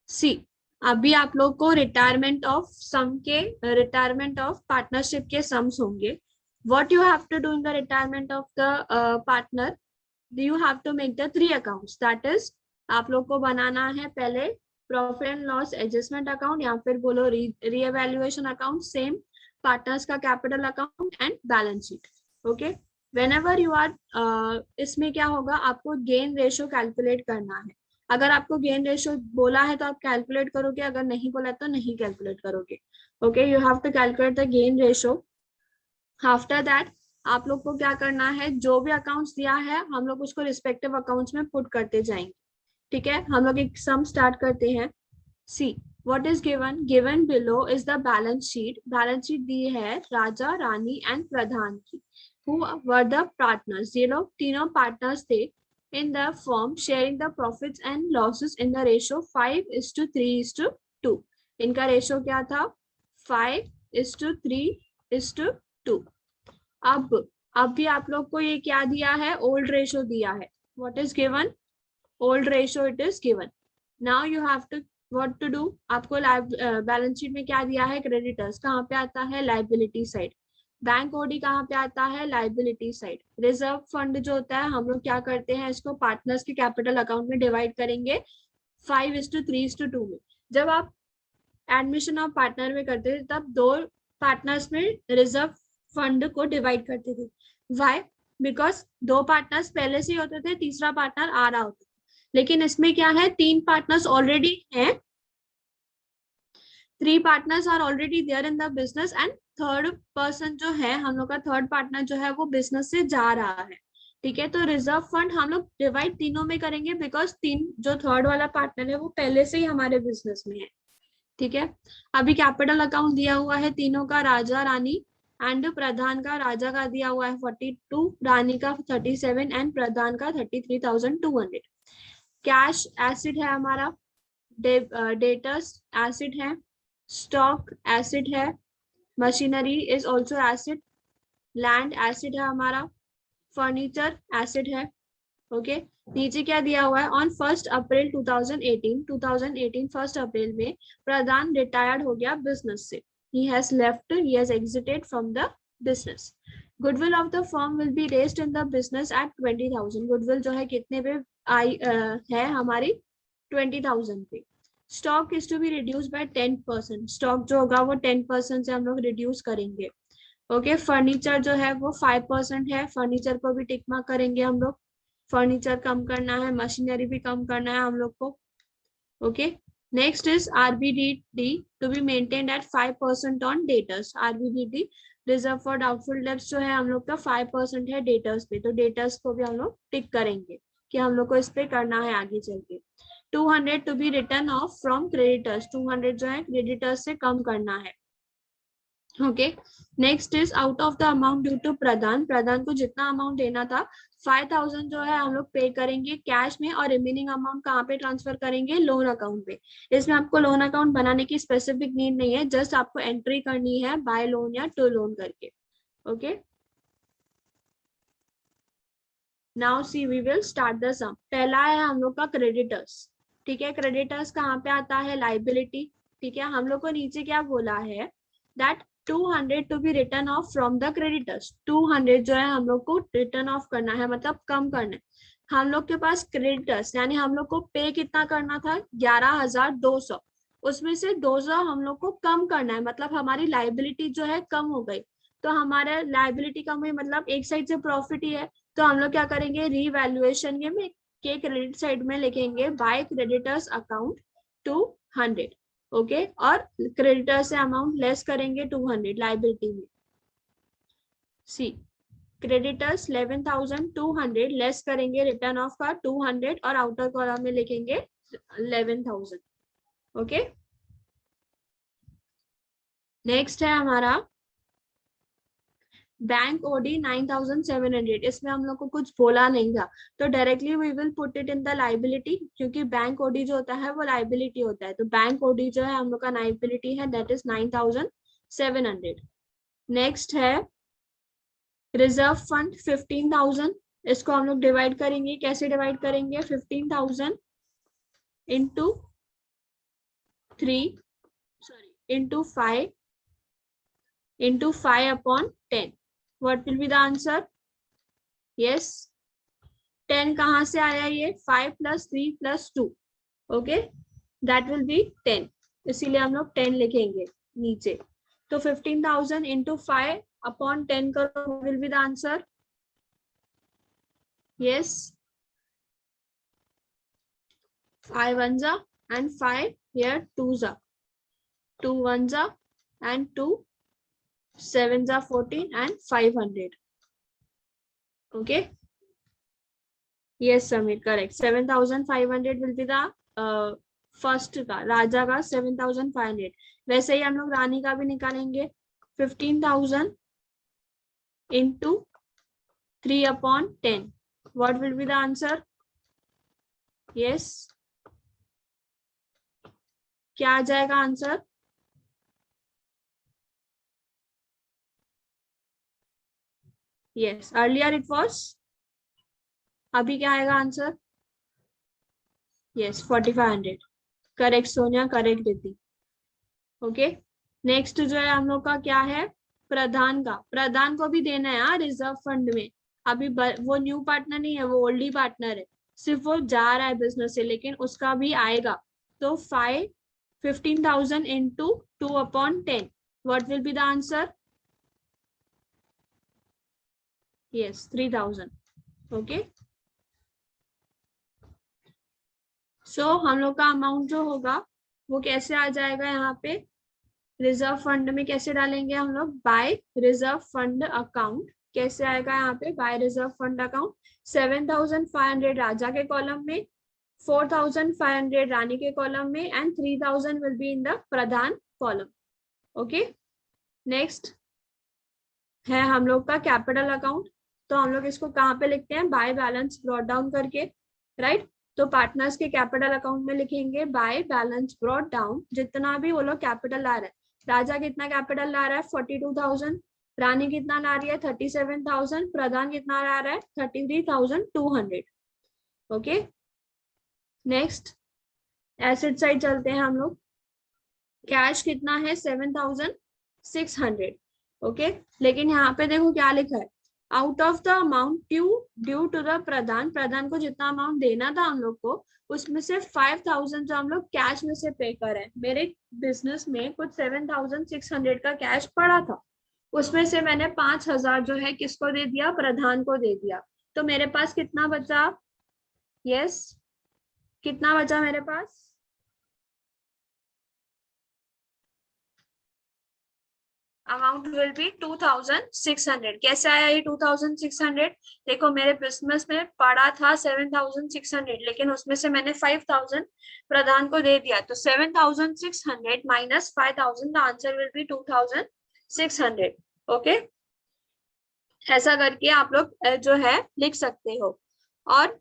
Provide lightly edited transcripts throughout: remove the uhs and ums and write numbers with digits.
सी, अभी आप लोग को रिटायरमेंट ऑफ पार्टनरशिप के सम्स होंगे. What you have to do in the retirement of the partner, you have to make the 3 accounts. That is, आप लोग को बनाना है पहले profit and loss adjustment account, या फिर बोलो रीएवैल्यूएशन अकाउंट, सेम पार्टनर्स का capital account and balance sheet. Okay, whenever you are, इसमें क्या होगा, आपको गेन रेशियो कैलकुलेट करना है. अगर आपको गेन रेशियो बोला है तो आप कैलकुलेट करोगे, अगर नहीं बोला तो नहीं कैलकुलेट करोगे. Okay, you have to calculate the gain ratio. After that आप लोग को क्या करना है, जो भी अकाउंट्स दिया है हम लोग उसको रिस्पेक्टिव अकाउंट्स में पुट करते जाएंगे. ठीक है, हम लोग एक सम स्टार्ट करते हैं. See, what is given below is the balance sheet. Balance sheet दी है राजा, रानी एंड प्रधान की. हु वर द पार्टनर्स, ये लोग तीनों पार्टनर्स थे in the firm, sharing the profits and losses in the ratio 5:3:2. इनका रेशियो क्या था, 5:3:2. अब भी आप लोग को ये क्या दिया है, ओल्ड रेशियो दिया है. What is given, old ratio it is given. Now you have to what to do. आपको बैलेंस शीट में क्या दिया है, क्रेडिटर्स कहाँ पे आता है, लाइबिलिटी साइड. बैंक ओडी कहाँ पे आता है, लाइबिलिटी साइड. रिजर्व फंड जो होता है, हम लोग क्या करते हैं, इसको पार्टनर्स के कैपिटल अकाउंट में डिवाइड करेंगे 5:3:2 में. जब आप एडमिशन ऑफ पार्टनर में करते थे तब 2 पार्टनर्स में रिजर्व फंड को डिवाइड करते थे. वाई, बिकॉज 2 पार्टनर्स पहले से ही होते थे, तीसरा पार्टनर आ रहा होता था. लेकिन इसमें क्या है, 3 पार्टनर्स ऑलरेडी हैं, 3 partners are already there in the business, and third person जो है, हम लोग का थर्ड पार्टनर जो है वो बिजनेस से जा रहा है. ठीक है, तो रिजर्व फंड हम लोग डिवाइड तीनों में करेंगे, बिकॉज 3 जो थर्ड वाला पार्टनर है वो पहले से ही हमारे बिजनेस में है. ठीक है, अभी कैपिटल अकाउंट दिया हुआ है तीनों का, राजा, रानी एंड प्रधान का. राजा का दिया हुआ है 42, रानी का 37 एंड प्रधान का 33,200. कैश एसिड है हमारा, डेटर्स एसिड है, स्टॉक एसिड है, machinery is also acid, land acid है हमारा, फर्नीचर एसिड है. ओके, नीचे क्या दिया हुआ है, ऑन 1 अप्रैल 2018 1 अप्रैल में प्रधान रिटायर्ड हो गया बिजनेस से. he has exited from the business. goodwill of the firm will be raised in the business at 20,000. goodwill जो है कितने पे आई है हमारी, 20,000 पे. Stock is to be reduce by 10%. Stock जो होगा वो 10% से हम लोग रिड्यूस करेंगे. ओके, फर्नीचर जो है वो 5% है, फर्नीचर को भी टिक मार्क करेंगे हम लोग. फर्नीचर कम करना है, मशीनरी भी कम करना है हम लोग को. Okay, next is RBDD to be maintained at 5% on debtors. RBDD reserve for doubtful debts जो है हम लोग का 5% है डेटर्स पे, तो डेटर्स को भी हम लोग टिक करेंगे कि हम लोग को इस पे करना है आगे चल के. 200 to be return off from creditors. 200 जो है क्रेडिटर्स से कम करना है. Okay, next is out of the amount due to Pradhan. Pradhan को जितना अमाउंट देना था 5,000 जो है हम लोग पे करेंगे कैश में, और रिमेनिंग अमाउंट कहाँ पे ट्रांसफर करेंगे, लोन अकाउंट पे. इसमें आपको लोन अकाउंट बनाने की स्पेसिफिक नीड नहीं है, जस्ट आपको एंट्री करनी है बाय लोन या टू लोन करके. Okay, now see we will start the sum. पहला है हम लोग का क्रेडिटर्स. ठीक है, क्रेडिटर्स कहाँ पे आता है, लाइबिलिटी. ठीक है, हम लोग को नीचे क्या बोला है, that 200 to be return off from the creditors. 200 जो है हम लोग को रिटर्न ऑफ करना है, मतलब कम करना है. हम लोग के पास क्रेडिटर्स यानी हम लोग को पे कितना करना था, 11,200. उसमें से 200 हम लोग को कम करना है, मतलब हमारी लाइबिलिटी जो है कम हो गई. तो हमारा लाइबिलिटी कम हुई मतलब एक साइड से प्रॉफिट ही है, तो हम लोग क्या करेंगे, रीवैल्यूएशन के क्रेडिट साइड में लिखेंगे बाय क्रेडिटर्स अकाउंट 200. ओके, और क्रेडिटर से अमाउंट लेस करेंगे 200 लाइबिलिटी में. सी, क्रेडिटर्स 11,200 लेस करेंगे रिटर्न ऑफ का 200, और आउटर कॉलम में लिखेंगे 11,000. ओके, नेक्स्ट है हमारा बैंक ओडी 9,700. इसमें हम लोग को कुछ बोला नहीं था, तो directly we will put it in the liability, क्योंकि बैंक ओडी जो होता है वो लाइबिलिटी होता है. तो बैंक ओडी जो है हम लोग का लाइबिलिटी है, दैट इज 9,700. नेक्स्ट है रिजर्व फंड 15,000. इसको हम लोग डिवाइड करेंगे, कैसे डिवाइड करेंगे, 15,000 into into 5 into 5 upon 10. What will be the answer? Yes, 10 कहाँ से आया? ये 5 + 3 + 2. Okay, that will be 10. इसीलिए हम लोग 10 लिखेंगे नीचे. तो 15,000 into 5 upon 10 करो, will be the answer. Yes, 5 1s and 5 here 2s, 2 1s and 2 7s 14 and 500. Okay, yes Samir, correct. 7,500 will be the first का, राजा का 7,500. वैसे ही हम लोग रानी का भी निकालेंगे. 15,000 into 3 upon 10. What will be the answer? Yes, क्या आ जाएगा answer? Yes, earlier it was. अभी क्या आएगा answer? Yes, 4,500. Correct Sonia, correct दीदी. ओके, नेक्स्ट जो है हम लोग का क्या है? प्रधान का. प्रधान को भी देना है यार रिजर्व फंड में. अभी वो न्यू पार्टनर नहीं है, वो ओल्डी पार्टनर है. सिर्फ वो जा रहा है बिजनेस से, लेकिन उसका भी आएगा. तो 15,000 into 2 upon 10. What will be the answer? Yes, 3,000. Okay, सो हम लोग का अमाउंट जो होगा वो कैसे आ जाएगा यहाँ पे? रिजर्व फंड में कैसे डालेंगे हम लोग? By reserve fund account. कैसे आएगा यहाँ पे? By reserve fund account. 7,500 Raja के कॉलम में, 4,500 रानी के कॉलम में and 3,000 will be in the Pradhan column. Okay, next है हम लोग का कैपिटल अकाउंट. तो हम लोग इसको कहाँ पे लिखते हैं? बाय बैलेंस ब्रॉट डाउन करके, राइट. तो पार्टनर्स के कैपिटल अकाउंट में लिखेंगे बाय बैलेंस ब्रॉट डाउन. जितना भी वो लोग कैपिटल ला रहे हैं, राजा कितना कैपिटल ला रहा है? 42,000. रानी कितना ला रही है? 37,000. प्रधान कितना ला रहा है? 33,200. ओके, नेक्स्ट एसेट साइड चलते हैं हम लोग. कैश कितना है? 7,600. ओके, लेकिन यहाँ पे देखो क्या लिखा है? Out of the amount due to the Pradhan. Pradhan को जितना अमाउंट देना था हम लोग को, उसमें से 5,000 जो हम लोग कैश में से पे करें. मेरे बिजनेस में कुछ 7,600 का कैश पड़ा था, उसमें से मैंने 5,000 जो है किसको दे दिया? प्रधान को दे दिया. तो मेरे पास कितना बचा? यस, कितना बचा मेरे पास? Amount will be 2,600. कैसे आया ये 2,600? देखो मेरे बिजनेस में पड़ा था 7,600, लेकिन उसमें से मैंने 5,000 प्रधान को दे दिया. तो 7,600 minus 5,000, the answer will B 2,600. Okay, ऐसा करके आप लोग जो है लिख सकते हो. और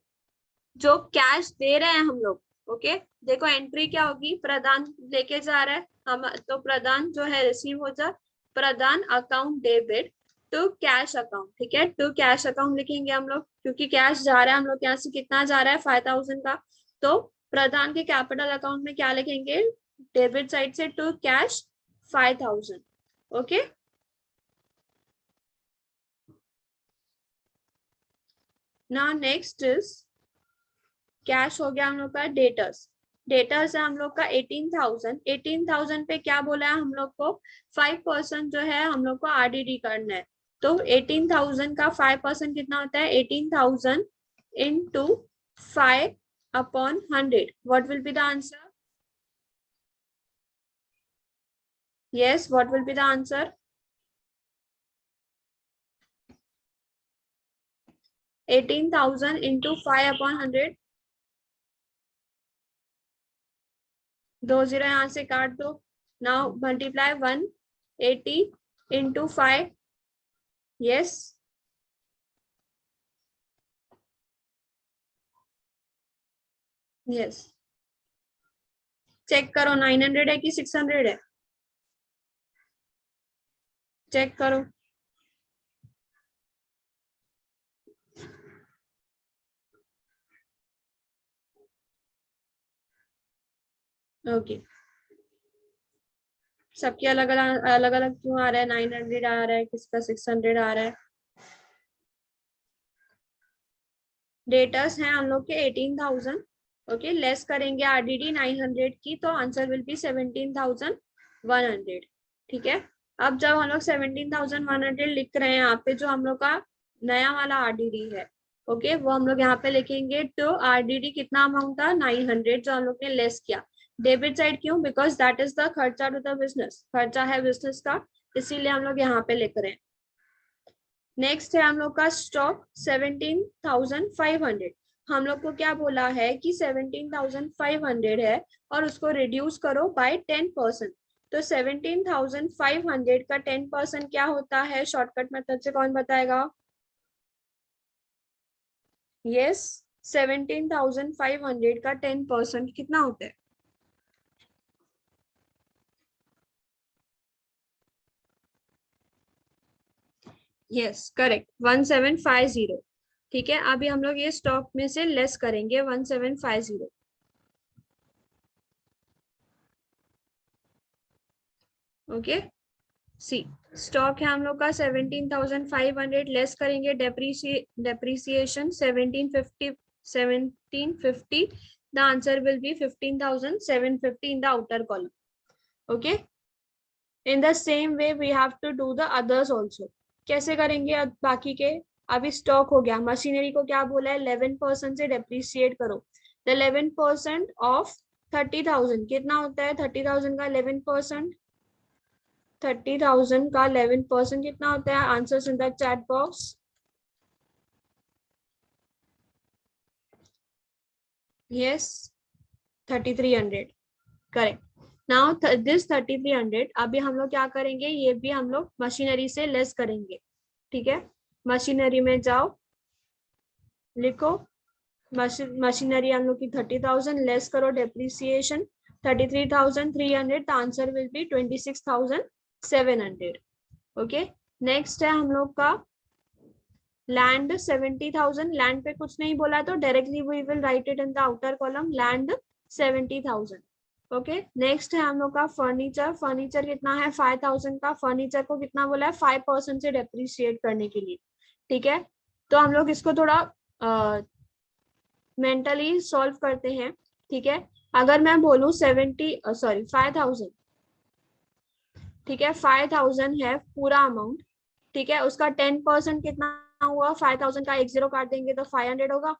जो कैश दे रहे हैं हम लोग, ओके, देखो एंट्री क्या होगी? प्रधान लेके जा रहा है हम, तो प्रधान जो है रिसीव हो जा. Pradhan account debit to cash account. ठीक है, टू कैश अकाउंट लिखेंगे हम लोग, क्योंकि कैश जा रहा है हम लोग यहाँ से. कितना जा रहा है? 5,000 का. तो प्रधान के कैपिटल अकाउंट में क्या लिखेंगे? डेबिट साइड से to cash 5,000. Okay, now next is cash हो गया हम लोग का. डेटर्स. डेटर्स है हम लोग का 18,000. 18,000 पे क्या बोला है हम लोग को? 5% जो है हम लोग को आरडीडी करना है. तो 18,000 का 5% कितना होता है? 18,000 into 5 upon 100. What will be the answer? Yes, what will be the answer? 18,000 into 5 upon 100. 2 0 यहाँ से काट दो. Now multiply 180 into 5. Yes, yes, check करो 900 है कि 600 है? चेक करो. ओके, सबके अलग अलग अलग अलग क्यों आ रहा है? 900 आ रहा है, किसका 600 आ रहा है? डेटर्स हैं हम लोग के 18,000। ओके, लेस करेंगे आरडीडी 900 की, तो आंसर विल बी 17,100। ठीक है, अब जब हम लोग 17,100 लिख रहे हैं यहाँ पे, जो हम लोग का नया वाला आरडीडी है, ओके, वो हम लोग यहाँ पे लिखेंगे। तो आरडीडी कितना अमाउंट था? 900, जो हम लोग ने लेस किया। डेबिट साइड क्यों? बिकॉज दैट इज द खर्चा टू द बिजनेस, खर्चा है बिजनेस का, इसीलिए हम लोग यहाँ पे लिख रहे हैं। नेक्स्ट है हम लोग का स्टॉक 17,500। हम लोग को क्या बोला है कि 17,500 है और उसको रिड्यूस करो बाय 10%। तो 17,500 का 10% क्या होता है? शॉर्टकट मेथड से कौन बताएगा? यस, 17,500 का 10% कितना होता है? Yes correct, 1750। ठीक है, अभी हम लोग ये स्टॉक में से लेस करेंगे 1750। ओके, सी स्टॉक है हम लोग का 17,500, लेस करेंगे depreciation 1750। The answer will be 15,750 in the outer column. Okay, in the same way we have to do the others also. कैसे करेंगे बाकी के? अभी स्टॉक हो गया, मशीनरी को क्या बोला है? 11% से डेप्रिसिएट करो। द 11% ऑफ 30,000 कितना होता है? 30,000 का 11%, 30,000 का 11% कितना होता है? Answers in the chat box. Yes, 3,300 correct. Now this 3,300 अभी हम लोग क्या करेंगे? ये भी हम लोग मशीनरी से लेस करेंगे। ठीक है, मशीनरी में जाओ, लिखो मशीनरी हम लोग की 30,000, लेस करो depreciation 33,300। The answer will B 26,700। Okay, next है हम लोग का लैंड 70,000। लैंड पे कुछ नहीं बोला तो directly we will write it in the outer column, land 70,000। Okay, next है हम लोग का फर्नीचर। फर्नीचर कितना है? 5,000 का। फर्नीचर को कितना बोला है? 5% से डेप्रिशिएट करने के लिए। ठीक है, तो हम लोग इसको थोड़ा मेंटली सॉल्व करते हैं। ठीक है, अगर मैं बोलूं 5,000, ठीक है, 5,000 है पूरा अमाउंट। ठीक है, उसका 10% कितना हुआ? 5,000 का एक जीरो काट देंगे तो 500 होगा।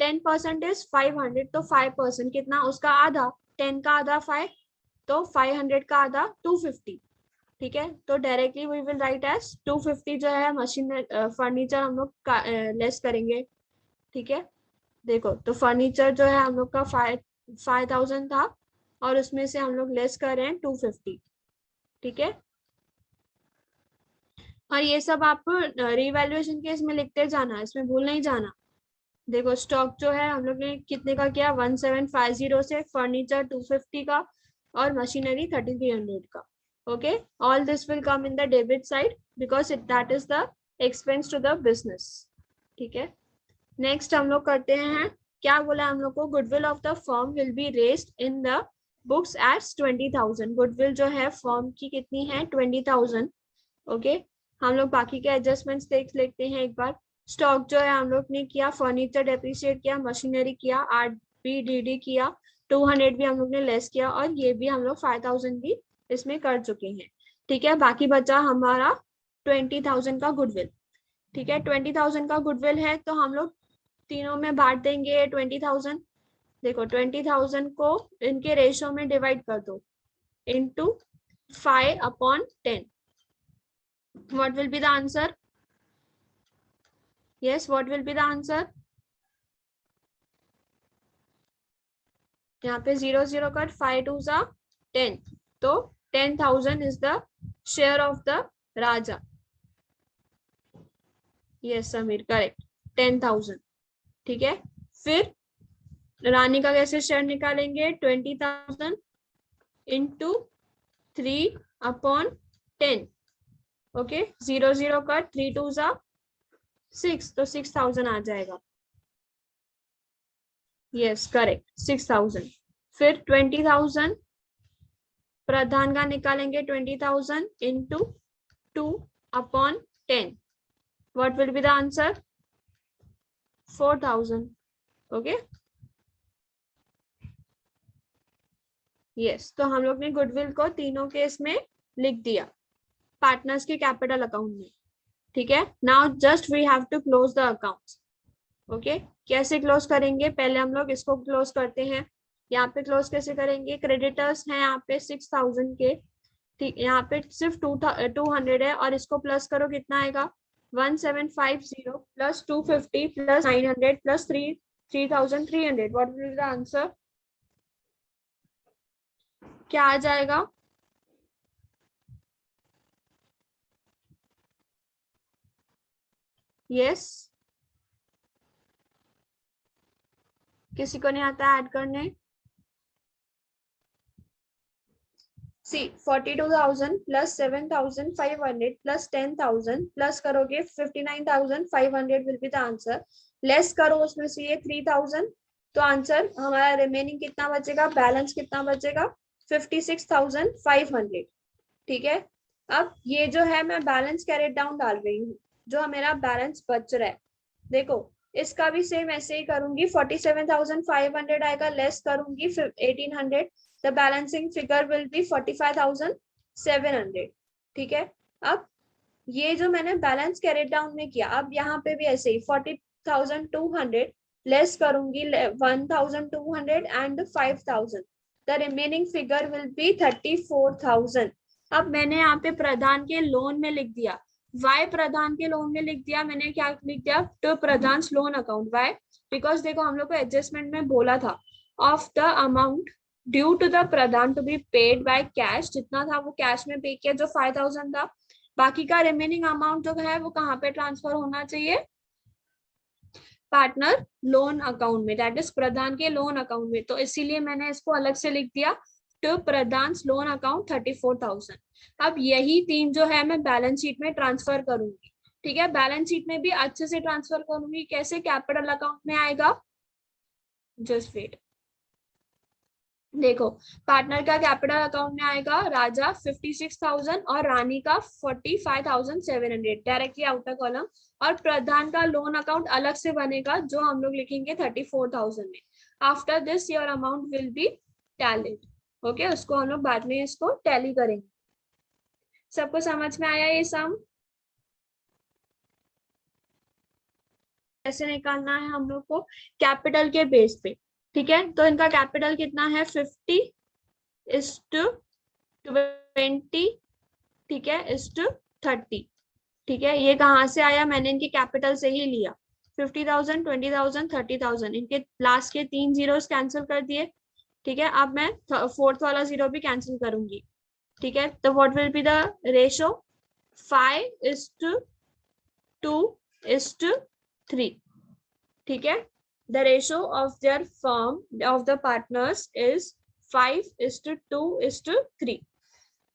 10% इज 500, तो 5% कितना? उसका आधा, 10 का आधा 5, तो 500 का आधा 250। ठीक है, तो directly we will write as 250 जो है मशीन फर्नीचर हम लोग लेस करेंगे। ठीक है, देखो तो फर्नीचर जो है हम लोग का 5,000 था और उसमें से हम लोग लेस कर रहे हैं 250। ठीक है, और ये सब आपको रिवैल्यूएशन के इसमें लिखते जाना, इसमें भूल नहीं जाना। देखो स्टॉक जो है हम लोग ने कितने का किया? 1750 से, फर्नीचर 250 का, और मशीनरी 3,300 का। Okay, all this will come in the debit side because that is the expense to the business. ठीक है, नेक्स्ट हम लोग करते हैं, क्या बोला हम लोग को? Goodwill of the firm will be raised in the books as 20,000। Goodwill जो है फर्म की कितनी है? 20,000। ओके, हम लोग बाकी के एडजस्टमेंट्स देख लेते हैं एक बार। स्टॉक जो है हम लोग ने किया, फर्नीचर डेप्रिशिएट किया, मशीनरी किया, आरबीडीडी किया, 200 भी हम लोग ने लेस किया, और ये भी हम लोग 5,000 भी इसमें कर चुके हैं। ठीक है, बाकी बचा हमारा 20,000 का गुडविल। ठीक है, 20,000 का गुडविल है, तो हम लोग तीनों में बांट देंगे 20,000। देखो 20,000 को इनके रेशो में डिवाइड कर दो, into 5/10। What will be the answer? Yes, what will be the answer? यहाँ पे 0 0 कट, 5 2 जा 10, तो 10,000 is the share of the Raja. Yes Sameer, correct, 10,000। ठीक है, फिर रानी का कैसे शेयर निकालेंगे? 20,000 इंटू 3/10। ओके, 0 0 कट, 3 2 जा 6, तो 6,000 आ जाएगा। Yes correct, 6,000। फिर 20,000 प्रधान का निकालेंगे 20,000 into 2/10. What will be the answer? 4,000. Okay yes, तो हम लोग ने गुडविल को तीनों केस में लिख दिया पार्टनर्स के कैपिटल अकाउंट में. ठीक है, now just we have to close the accounts. Okay, कैसे क्लोज करेंगे? पहले हम लोग इसको क्लोज करते हैं. यहाँ पे क्लोज कैसे करेंगे? क्रेडिटर्स हैं यहाँ पे 6,000 के. ठीक, यहाँ पे सिर्फ 200 है और इसको प्लस करो कितना आएगा? 1750 plus 250 plus 900 plus 3,300. What will be the answer? क्या आ जाएगा? यस, किसी को नहीं आता ऐड करने? सी 42,000 प्लस 7,500 प्लस 10,000 प्लस करोगे 59,500 will be the answer. Less करो उसमें से ये 3,000, तो आंसर हमारा रिमेनिंग कितना बचेगा? बैलेंस कितना बचेगा? 56,500. ठीक है, अब ये जो है मैं बैलेंस कैरेट डाउन डाल रही हूँ, जो मेरा बैलेंस बच रहा है. देखो इसका भी सेम ऐसे ही करूंगी. 47,500 आएगा, लेस करूंगी 1,800. The balancing figure will be 45,700. ठीक है, अब ये जो मैंने बैलेंस कैरेट डाउन में किया, अब यहाँ पे भी ऐसे ही 40,200 लेस करूंगी 1,200 and 5,000. The remaining figure will be 34,000. अब मैंने यहाँ पे प्रधान के लोन में लिख दिया. वाई प्रधान के लोन में लिख दिया मैंने? क्या लिख दिया? To Pradhan loan account. Why? Because देखो हम लोग को एडजस्टमेंट में बोला था of the amount due to the Pradhan to be paid by cash. जितना था वो कैश में पे किया, जो 5,000 था. बाकी का रिमेनिंग अमाउंट जो है वो कहाँ पे ट्रांसफर होना चाहिए? पार्टनर लोन अकाउंट में, दैट इज प्रधान के लोन अकाउंट में. तो इसीलिए मैंने इसको अलग से लिख दिया टू प्रधान लोन अकाउंट 34,000. अब यही तीन जो है मैं बैलेंस शीट में ट्रांसफर करूंगी. ठीक है, बैलेंस शीट में भी अच्छे से ट्रांसफर करूंगी. कैसे? कैपिटल अकाउंट में आएगा. जस्ट वेट, देखो पार्टनर का कैपिटल अकाउंट में आएगा राजा 56,000 और रानी का 45,700 डायरेक्टली आउटर कॉलम. और प्रधान का लोन अकाउंट अलग से बनेगा जो हम लोग लिखेंगे 34,000 में. After this your amount will be tallied. Okay, उसको हम लोग बाद में इसको टैली करेंगे. सबको समझ में आया ये सम? ऐसे निकालना है हम लोग को कैपिटल के बेस पे. ठीक है, तो इनका कैपिटल कितना है? 50:20. ठीक है, /30. ठीक है, ये कहाँ से आया? मैंने इनके कैपिटल से ही लिया. 50,000, 20,000, 30,000. इनके लास्ट के 3 जीरोस कैंसिल कर दिए. ठीक है, अब मैं फोर्थ वाला जीरो भी कैंसिल करूंगी. ठीक है, तो what will be the ratio? 5:2:3. ठीक है, the ratio of their firm of the partners is 5:2:3.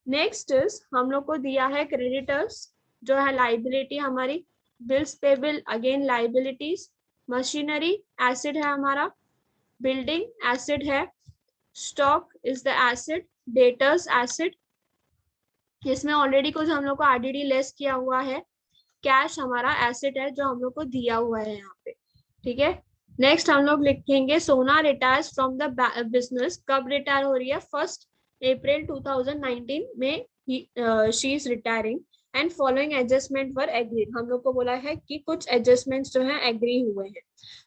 Next is हम लोग को दिया है क्रेडिटर्स जो है लाइबिलिटी हमारी. Bills payable again liabilities. Machinery acid है हमारा. बिल्डिंग एसिड है. Stock is the acid. Debtors acid, इसमें ऑलरेडी कुछ हम लोग को आरडीडी लेस किया हुआ है. कैश हमारा एसिड है जो हम लोग को दिया हुआ है यहाँ पे. ठीक है, नेक्स्ट हम लोग लिखेंगे सोना रिटायर्स फ्रॉम द बिजनेस. कब रिटायर हो रही है? 1 अप्रैल 2019 में she is retiring and following adjustment were agreed. हम लोग को बोला है कि कुछ एडजस्टमेंट्स जो हैं एग्री हुए हैं.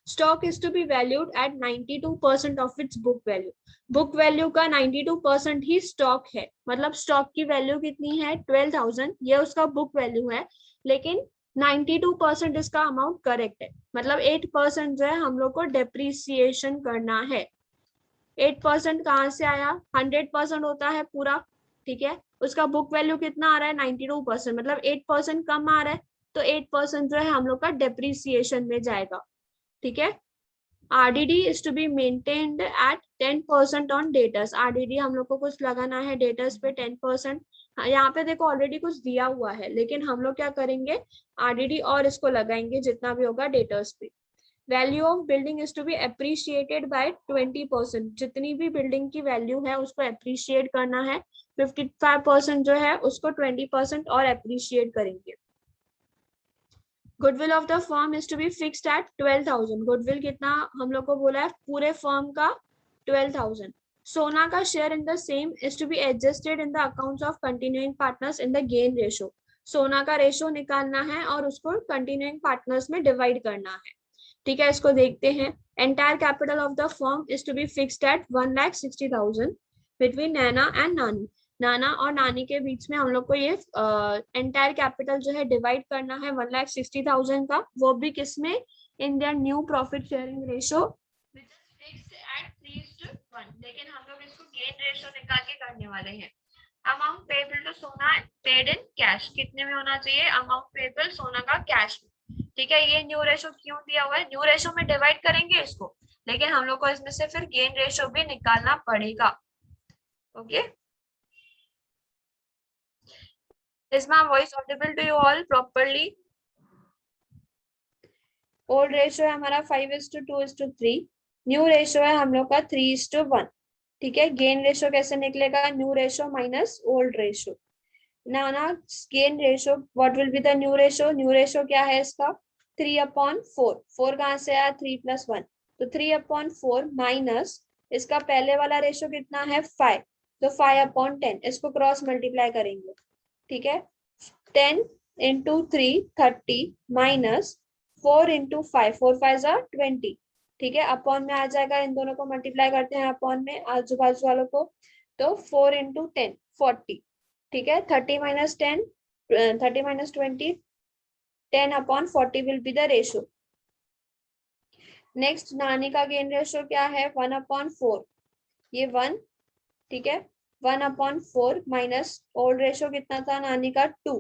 Stock is to be valued at 92% of its book value. Book value का 92% ही स्टॉक है. मतलब स्टॉक की वैल्यू कितनी है? 12,000. ये उसका बुक वैल्यू है, लेकिन 92% इसका अमाउंट करेक्ट है. मतलब 8% जो है हम लोग को डेप्रिसिएशन करना है. 8% कहाँ से आया? 100% होता है पूरा. ठीक है, उसका बुक वैल्यू कितना आ रहा है? 92%. मतलब 8% कम आ रहा है, तो 8% जो है हम लोग का डेप्रिसिएशन में जाएगा. ठीक है, RDD is to be maintained at 10% on debtors. RDD हम लोग को कुछ लगाना है डेटर्स पे 10%. यहाँ पे देखो ऑलरेडी कुछ दिया हुआ है, लेकिन हम लोग क्या करेंगे? आरडीडी और इसको लगाएंगे जितना भी होगा डेटर्स पे. Value of building is to be appreciated by 20%। जितनी भी बिल्डिंग की वैल्यू है उसको अप्रिशिएट करना है। 55% जो है उसको 20% और अप्रिशिएट करेंगे। Goodwill of the firm is to be fixed at 12,000। Goodwill कितना हम लोग को बोला है पूरे फर्म का 12,000। सोना का share in the same is to be adjusted in the accounts of continuing partners in the gain ratio. Sona का रेशो निकालना है और उसको कंटिन्यूइंग पार्टनर्स में डिवाइड करना है। ठीक है, इसको देखते हैं। Entire capital of the firm is to be fixed at 1,60,000 between Naina and Nani. Nana और नानी के बीच में हम लोग को ये एंटायर कैपिटल जो है डिवाइड करना है 1,60,000 का, वो भी किसमें, in their new profit sharing ratio which is fixed at 3:1। लेकिन हम लोग इसको गेन रेशो निकाल के करने वाले हैं। अमाउंट पेएबल टू सोना पेड इन कैश कितने में होना चाहिए, अमाउंट पेएबल सोना का कैश में। ठीक है, ये न्यू रेशो क्यों दिया हुआ है, न्यू रेशो में डिवाइड करेंगे इसको, लेकिन हम लोग को इसमें से फिर गेन रेशो भी निकालना पड़ेगा। Okay, is my voice audible to you all properly? Old ratio है हमारा 5:2:3। न्यू रेशियो है हम लोग का 3:1। ठीक है, गेन रेशियो कैसे निकलेगा, new ratio minus old ratio. ना gain ratio, what will be the new ratio, new ratio क्या है इसका 3/4। 4 कहां से आया 3+1, तो 3/4 माइनस इसका पहले वाला रेशियो कितना है 5, तो 5/10। इसको क्रॉस मल्टीप्लाई करेंगे। ठीक है, 10 into 3 30 माइनस 4 into 5 4 5 20। ठीक है, अपॉन में आ जाएगा, इन दोनों को मल्टीप्लाई करते हैं अपॉन में आजू बाजू वालों को, तो 4 into 10 40। ठीक है, 30 minus 10 30 minus 20 10/40 will be the ratio. Next नानी का गेन रेशियो क्या है 1/4, ये 1। ठीक है, 1/4 माइनस ओल्ड रेशियो कितना था नानी का 2,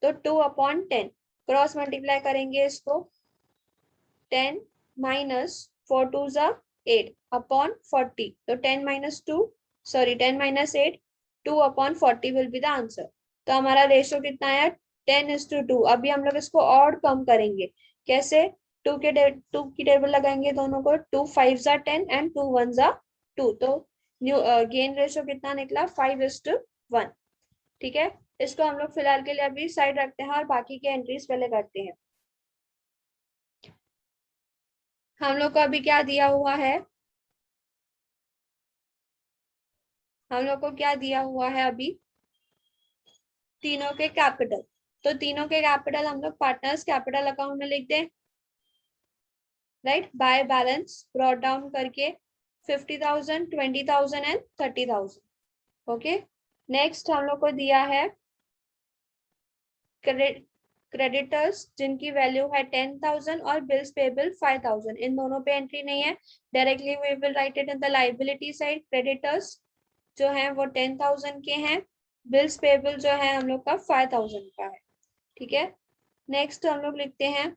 तो 2/10 क्रॉस मल्टीप्लाई करेंगे इसको, 10 माइनस 4 2 8 अपॉन 40, तो 10 minus 2 sorry 10 minus 8 2/40 will be the answer. तो हमारा रेशियो कितना है 10:2। अभी हम लोग इसको और कम करेंगे, कैसे, 2 की टेबल लगाएंगे दोनों को, 2 5 10 एंड 2 1 2, तो न्यू गेन रेशियो कितना निकला 5:1। ठीक है, इसको हम लोग फिलहाल के लिए अभी साइड रखते हैं और बाकी के एंट्रीज पहले करते हैं। हम लोग को अभी क्या दिया हुआ है, हम लोग को क्या दिया हुआ है अभी, तीनों के कैपिटल। तो तीनों के कैपिटल हम लोग पार्टनर्स कैपिटल अकाउंट में लिख दें, right, by balance brought down करके 50,000 20,000 एंड 30,000। ओके, नेक्स्ट हम लोग को दिया है क्रेडिटर्स जिनकी वैल्यू है 10,000 और बिल्स पेबल 5,000। इन दोनों पे एंट्री नहीं है, directly we will write it in the liability side. Creditors जो है वो 10,000 के हैं, बिल्स पेबल जो है हम लोग का 5,000 का है। ठीक है, नेक्स्ट हम लोग लिखते हैं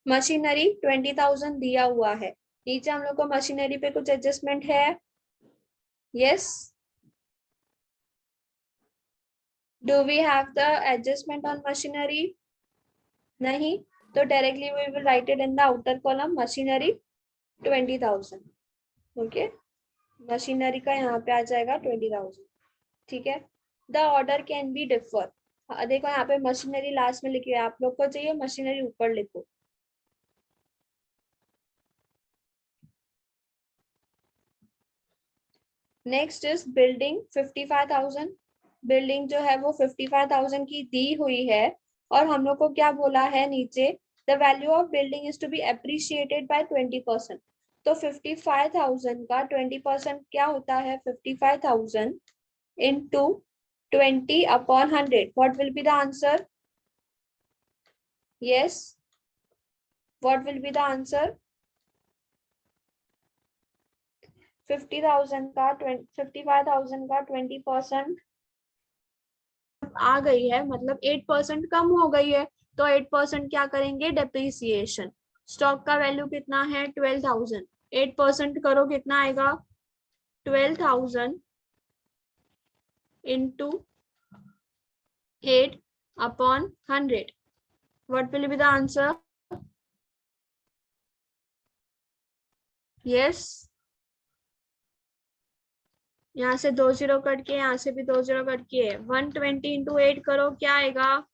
मशीनरी 20,000 दिया हुआ है। नीचे हम लोग को मशीनरी पे कुछ एडजस्टमेंट है, yes, do we have the adjustment on machinery, नहीं, तो directly we will write it in the outer column machinery 20,000। Okay, machinery का यहाँ पे आ जाएगा 20,000। ठीक है, the order can be differ. देखो यहाँ पे मशीनरी लास्ट में लिखी है, आप लोग को चाहिए मशीनरी ऊपर लिखो। Next is building 55,000। बिल्डिंग जो है वो 55,000 की दी हुई है, और हम लोग को क्या बोला है नीचे, the value of building is to be appreciated by 20%। तो 55,000 का 20% क्या होता है 55,000 into 20/100, what will be the answer, yes, what will be the answer, 55,000 का 20% आ गई है, मतलब 8% कम हो गई है, तो 8% क्या करेंगे डेप्रिसिएशन। स्टॉक का वैल्यू कितना है 12,000, 8% करो कितना आएगा 12,000 into 8/100, what will be the answer yes, यहाँ से 2 जीरो कट के, यहाँ से भी 2 जीरो कट के, 120 इंटू 8 करो, क्या आएगा?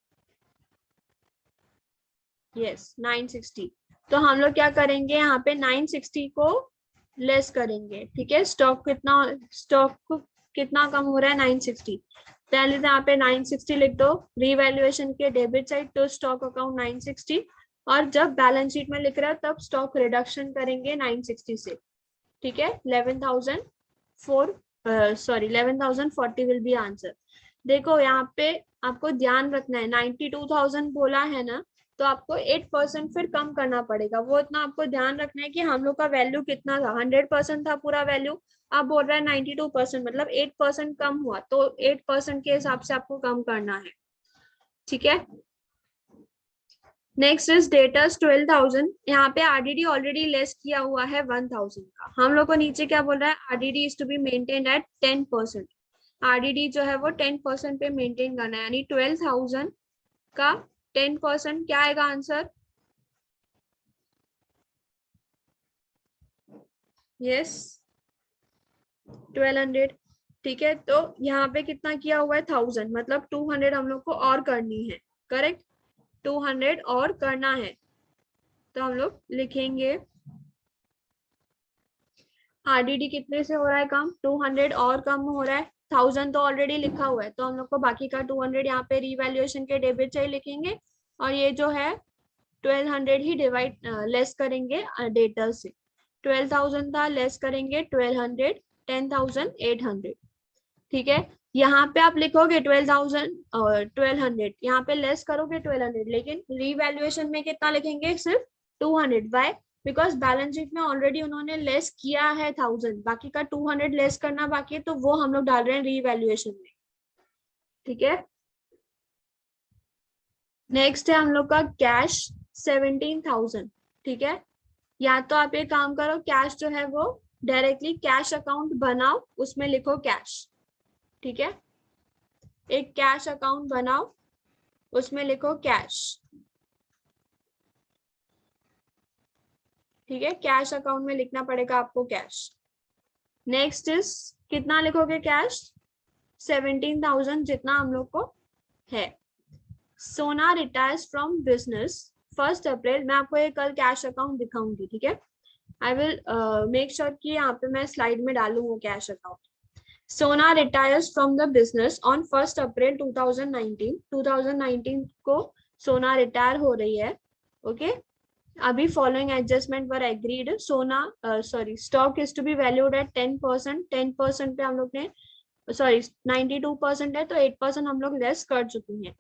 यस 960। तो हम लोग क्या करेंगे, यहाँ पे 960 को लेस करेंगे। ठीक है, स्टॉक कितना कम हो रहा है? 960। पहले तो यहाँ पे 960 लिख दो, रीवैल्यूएशन के debit side to stock account 960, और जब बैलेंस शीट में लिख रहा है तब स्टॉक रिडक्शन करेंगे 960 से। ठीक है, 11,040 विल बी आंसर। देखो यहाँ पे आपको ध्यान रखना है, 92,000 बोला है ना, तो आपको 8% फिर कम करना पड़ेगा। वो इतना आपको ध्यान रखना है कि हम लोग का वैल्यू कितना था, 100% था पूरा वैल्यू, आप बोल रहा है 92%, मतलब 8% कम हुआ, तो 8% के हिसाब से आपको कम करना है। ठीक है, नेक्स्ट इज डेटर्स 12,000। यहाँ पे आरडीडी ऑलरेडी लेस किया हुआ है 1,000 का। हम लोग को नीचे क्या बोल रहा है, RDD is to be maintained at 10%। RDD जो है वो 10% पे मेंटेन करना है, यानी 12,000 का 10% क्या आएगा आंसर? यस 1200। ठीक है, तो यहाँ पे कितना किया हुआ है? 1000, मतलब 200 हम लोग को और करनी है। करेक्ट, 200 और करना है, तो हम लोग लिखेंगे आरडीडी कितने से हो रहा है कम? 200 और कम हो रहा है, 1000 तो ऑलरेडी लिखा हुआ है, तो हम लोग को बाकी का 200 यहाँ पे रीवैल्यूएशन के डेबिट से ही लिखेंगे, और ये जो है 1200 ही डिवाइड लेस करेंगे डेटर से। 12,000 था, लेस करेंगे 1200, 10,800। ठीक है, यहाँ पे आप लिखोगे 12,000 और 1200, यहाँ पे लेस करोगे 1200, लेकिन रीवैल्यूएशन में कितना लिखेंगे? सिर्फ 200। वाई? बिकॉज बैलेंस शीट में ऑलरेडी उन्होंने लेस किया है 1000, बाकी का 200 लेस करना बाकी है, तो वो हम लोग डाल रहे हैं रीवैल्यूएशन में। ठीक है, नेक्स्ट है हम लोग का कैश 17,000। ठीक है, या तो आप ये काम करो, कैश जो है वो डायरेक्टली कैश अकाउंट बनाओ, उसमें लिखो कैश। ठीक है, एक कैश अकाउंट बनाओ, उसमें लिखो कैश। ठीक है, कैश अकाउंट में लिखना पड़ेगा आपको कैश। नेक्स्ट इज कितना लिखोगे कैश? 17,000 जितना हम लोग को है। सोना रिटायर्स फ्रॉम बिजनेस 1 अप्रैल। मैं आपको ये कल कैश अकाउंट दिखाऊंगी। ठीक है, आई विल मेक श्योर कि यहाँ पे मैं स्लाइड में डालू वो कैश अकाउंट। सोना retires from the business on 1 अप्रैल 2019। 2019 को सोना रिटायर हो रही है। ओके, अभी following adjustment were agreed. Sona stock is to be valued at 10%। 10% पे हम लोग ने 92% है, तो 8% हम लोग लेस कर चुके हैं।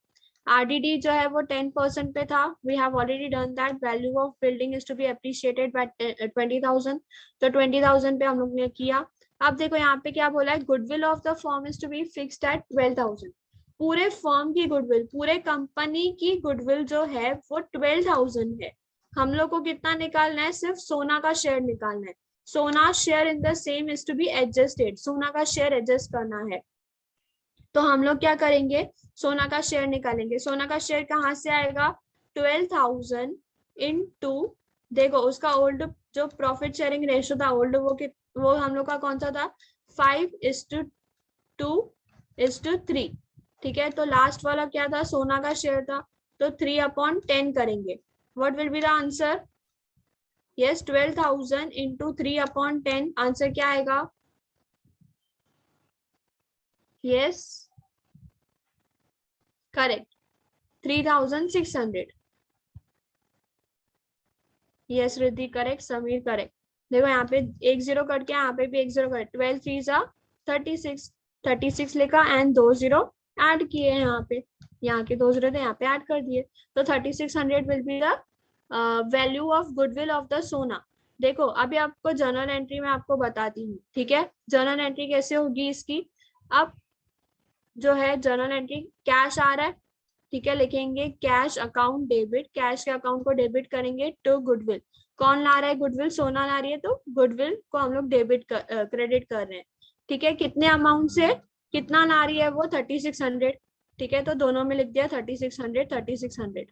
आरडीडी जो है वो 10% पे था, we have already done that. Value of building is to be appreciated by 20,000, तो 20,000 पे हम लोग ने किया। अब देखो यहाँ पे क्या बोला है, goodwill of the firm is to be fixed at 12,000। पूरे फर्म की गुडविल, पूरे कंपनी की गुडविल जो है वो 12,000 है। हम लोग को कितना निकालना है? सिर्फ सोना का शेयर निकालना है। Sona share in the same is to be adjusted, Sona का शेयर एडजस्ट करना है। तो हम लोग क्या करेंगे, सोना का शेयर निकालेंगे। सोना का शेयर कहाँ से आएगा? 12,000 इंटू, देखो उसका ओल्ड जो प्रॉफिट शेयरिंग रेशियो था ओल्ड, वो हम लोग का कौन सा था? 5:2:3। ठीक है, तो लास्ट वाला क्या था? सोना का शेयर था, तो 3/10 करेंगे। What will be the answer? Yes 12,000 into 3/10, answer क्या आएगा? Yes correct, 3,600। Yes Riddhi correct, Sameer correct. देखो यहाँ पे 1 0 कट के, यहाँ पे भी 1 0 कट, 12 3 जा 36, 36 लिखा एंड 2 0 ऐड किए यहाँ पे, यहाँ के 2 0 थे, यहाँ पे ऐड कर दिए, तो 3600 will be the value of goodwill of the सोना। देखो अभी आपको जर्नल एंट्री में आपको बताती हूँ। ठीक है, जर्नल एंट्री कैसे होगी इसकी? अब जो है जर्नल एंट्री, कैश आ रहा है, ठीक है, लिखेंगे कैश अकाउंट डेबिट, कैश के अकाउंट को डेबिट करेंगे टू गुडविल। कौन ला रहा है गुडविल? सोना ला रही है, तो गुडविल को हम लोग क्रेडिट कर रहे हैं। ठीक है, कितने अमाउंट से कितना ला रही है वो? 3600। ठीक है, तो दोनों में लिख दिया 3600, 3600।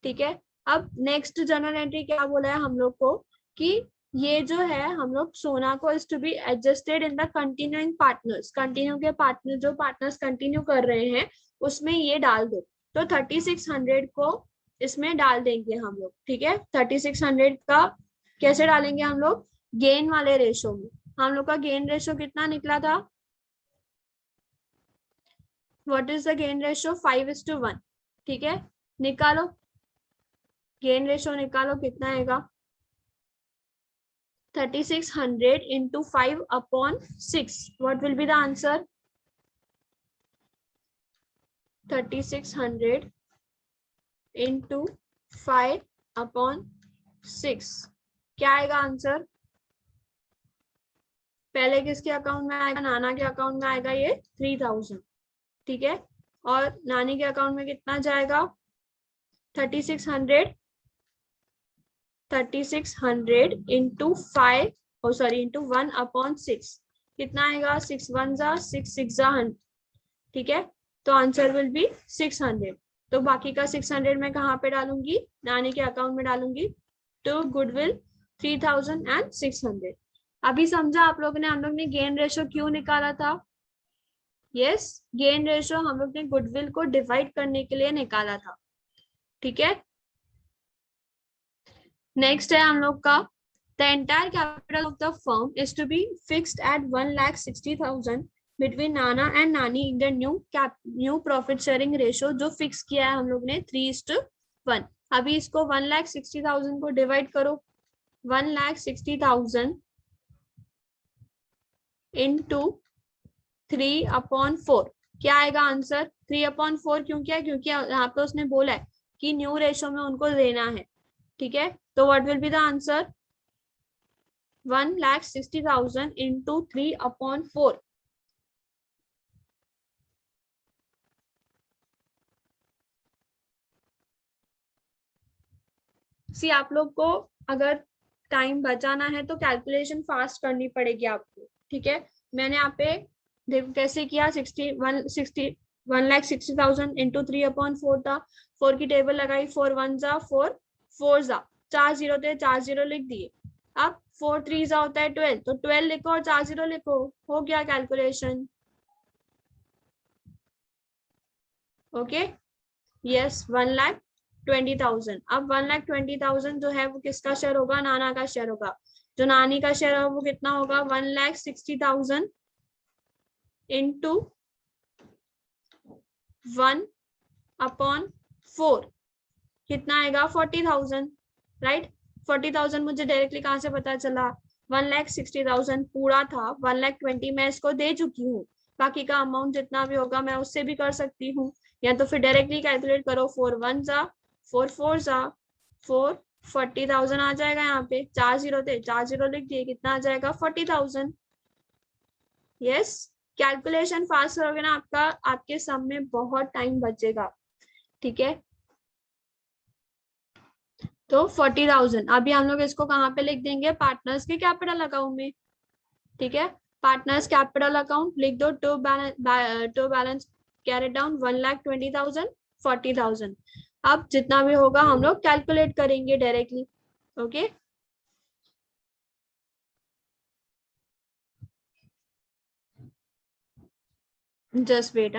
ठीक है, अब नेक्स्ट जर्नल एंट्री क्या बोला है हम लोग को कि ये जो है हम लोग सोना को is to be adjusted in the continuing partners, continue के पार्टनर जो पार्टनर्स कंटिन्यू कर रहे हैं उसमें ये डाल दो। तो 3600 को इसमें डाल देंगे हम लोग, ठीक है। 3600 का कैसे डालेंगे हम लोग, गेन वाले रेशो में। हम लोग का गेन रेशो कितना निकला था, what is the gain ratio, 5:1, ठीक है। निकालो गेन रेशो, निकालो कितना आएगा, 3600 into 5/6. What will be the answer? 3600 into 5/6 क्या आएगा आंसर। पहले किसके अकाउंट में आएगा, नाना के अकाउंट में आएगा ये 3000, ठीक है। और नानी के अकाउंट में कितना जाएगा, 3600 into 5 into 1/6 कितना आएगा, 6 1 जा 6 6 जा 100, ठीक है। तो आंसर विल बी 600। तो बाकी का 600 मैं कहाँ पे डालूंगी, नानी के अकाउंट में डालूंगी। तो गुडविल 3600। अभी समझा आप लोगों ने, हम लोग ने गेन रेशो क्यों निकाला था। यस, गेन रेशो हम लोग ने गुडविल को डिवाइड करने के लिए निकाला था, ठीक है। नेक्स्ट है हम लोग का, the entire capital of the firm is to be fixed at 1,60,000 between Nana and Nani in the new profit sharing ratio, जो फिक्स किया है हम लोग ने 3:1। अभी इसको 1,60,000 को डिवाइड करो, 1,60,000 इंटू 3/4 क्या आएगा आंसर, 3/4 क्यों किया, क्योंकि यहाँ पे उसने बोला है कि न्यू रेशो में उनको लेना है, ठीक है। तो what will be the answer, 1,60,000 into 3/4। सी आप लोग को अगर टाइम बचाना है तो कैलकुलेशन फास्ट करनी पड़ेगी आपको, ठीक है। मैंने यहाँ पे देखो कैसे किया, 1,60,000 इंटू 3/4 था, 4 की टेबल लगाई, 4 1 जा 4 4 जा 4 0 थे, 4 0 लिख दिए। अब 4 3 जा होता है 12, तो 12 लिखो और 4 0 लिखो, हो गया कैलकुलेशन। Okay, yes 1,20,000। अब 1,20,000 जो है वो किसका शेयर होगा, नाना का शेयर होगा। जो नानी का शेयर होगा वो कितना होगा, 1,60,000 इंटू 1/4 कितना आएगा, 40,000, राइट। 40,000 मुझे डायरेक्टली कहाँ से पता चला, 1,60,000 पूरा था, 1,20,000 मैं इसको दे चुकी हूँ। बाकी का अमाउंट जितना भी होगा मैं उससे भी कर सकती हूँ, या तो फिर डायरेक्टली कैलकुलेट करो, 4 1 जा 4 4 जा 4 40,000 आ जाएगा। यहाँ पे 4 0 थे, 4 0 लिख दिए, कितना आ जाएगा 40,000। यस, कैलकुलेशन फास्ट करोगे ना, आपका आपके सम में बहुत टाइम बचेगा, ठीक है। तो 40,000 अभी हम लोग इसको कहाँ पे लिख देंगे, पार्टनर्स के कैपिटल अकाउंट में, ठीक है। पार्टनर्स कैपिटल अकाउंट लिख दो, टू बैलेंस कैरी डाउन 1,20,000 40,000। अब जितना भी होगा हम लोग कैलकुलेट करेंगे डायरेक्टली, ओके। Just wait,